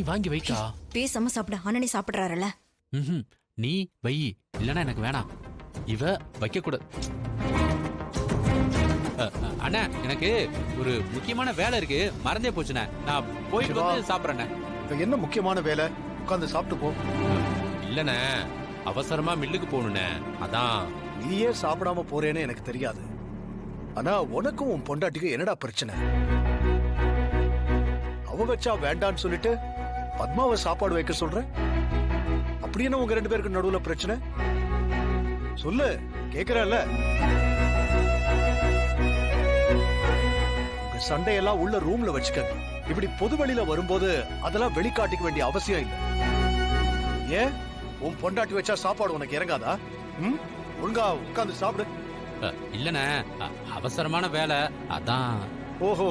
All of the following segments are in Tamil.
வாங்கி வைக்கா. பேசாம சாப்பிட. அண்ணனே சாப்பிடுறாருல. நீ வை, இல்லனா எனக்கு வேணாம். இவ வைக்க கூடாது. அண்ணா, எனக்கு ஒரு முக்கியமான வேலை இருக்கு, மறந்தே போச்சுண்ணே. நான் போயிட்டு வந்து சாப்பிட்றேண்ணே. என்ன முக்கியமான வேலை? உட்காந்து சாப்பிட்டு போ. இல்லண்ணே, அவசரமா மில்லுக்கு போகணுண்ணே, அதான். நீ ஏன் சாப்பிடாம போறேன்னு எனக்கு தெரியாது. ஆனா உனக்கும் உன் பொண்டாட்டிக்கு என்னடா பிரச்சனை? அவ வச்சா வேண்டான்னு சொல்லிட்டு பத்மாவை சாப்பாடு வைக்க சொல்ற. அப்படி என்ன உங்க 2 பேருக்கு நடுவுல பிரச்சனை? சொல்லு, கேக்குறல்ல. உங்க சண்டையெல்லாம் உள்ள ரூம்ல வச்சுக்கங்க. இப்படி பொது வழியில வரும்போது அதெல்லாம் வெளிக்காட்டிக்க வேண்டிய அவசியம் இல்லை. ஏன் உன் பொண்டாட்டி வச்சா சாப்பாடு உனக்கு இறங்காதா? ஒழுங்கா உட்கார்ந்து சாப்பிடு. இல்லண்ணே, அவசரமான வேலை, அதான். ஓஹோ,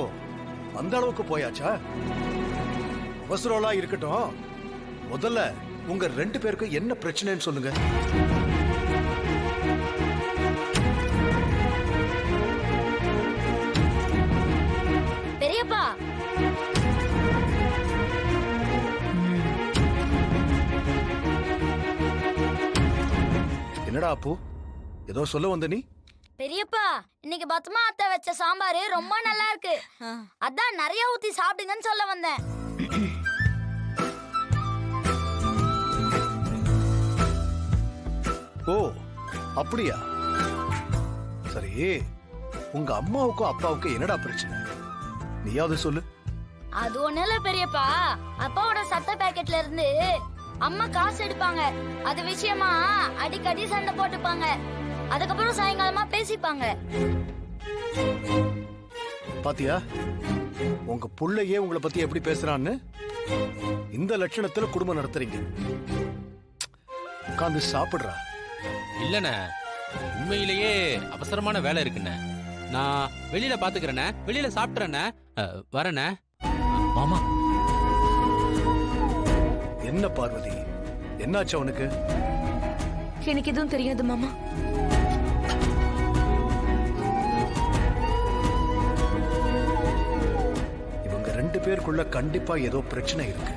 அந்த அளவுக்கு போயாச்சா? அவசரம்லாம் இருக்கட்டும். முதல்ல உங்க 2 பேருக்கும் என்ன பிரச்சனைன்னு சொல்லுங்க. பெரியப்பா, என்னடா அப்பு, ஏதோ சொல்ல வந்த நீ? பெரியப்பா, இன்னைக்கு பத்மா அத்தை வச்ச சாம்பார் ரொம்ப நல்லா இருக்கு. அதான் நிறைய ஊத்தி சாப்பிடுங்கன்னு சொல்ல வந்தேன். ஓ, அப்படியா? சரி, உங்க அம்மாவுக்கும் அப்பாவுக்கும் என்னடா பிரச்சனை? நீயாவது சொல்லு. அது ஒண்ணு இல்ல பெரியப்பா, அப்பாவோட சட்டை பாக்கெட்ல இருந்து அம்மா காசு எடுப்பாங்க. அது விஷயமா அடிக்கடி சண்டை போட்டுப்பாங்க. அதுக்கப்புறம் சாயங்காலமா பேசிப்பாங்க. பாத்தியா, உங்க புள்ளையே உங்களை பத்தி எப்படி பேசுறான்னு? இந்த லட்சணத்துல குடும்பம் நடத்துறீங்க. உட்கார்ந்து சாப்பிடுறா. இல்லண்ணே, உண்மையிலேயே அவசரமான வேலை இருக்குண்ணே. நான் வெளியில பாத்துக்கிறேண்ணே, வெளியில சாப்பிட்றேண்ணே, வரேண்ணே. மாமா. என்ன பார்வதி, என்னாச்சு அவனுக்கு? எனக்கு எதுவும் தெரியாது மாமா. இவங்க 2 பேருக்குள்ள கண்டிப்பா ஏதோ பிரச்சனை இருக்கு.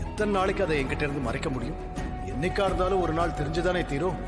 எத்தனை நாளைக்கு அதை என்கிட்ட இருந்து மறைக்க முடியும்? என்னைக்கா இருந்தாலும் ஒரு நாள் தெரிஞ்சுதானே தீரும்.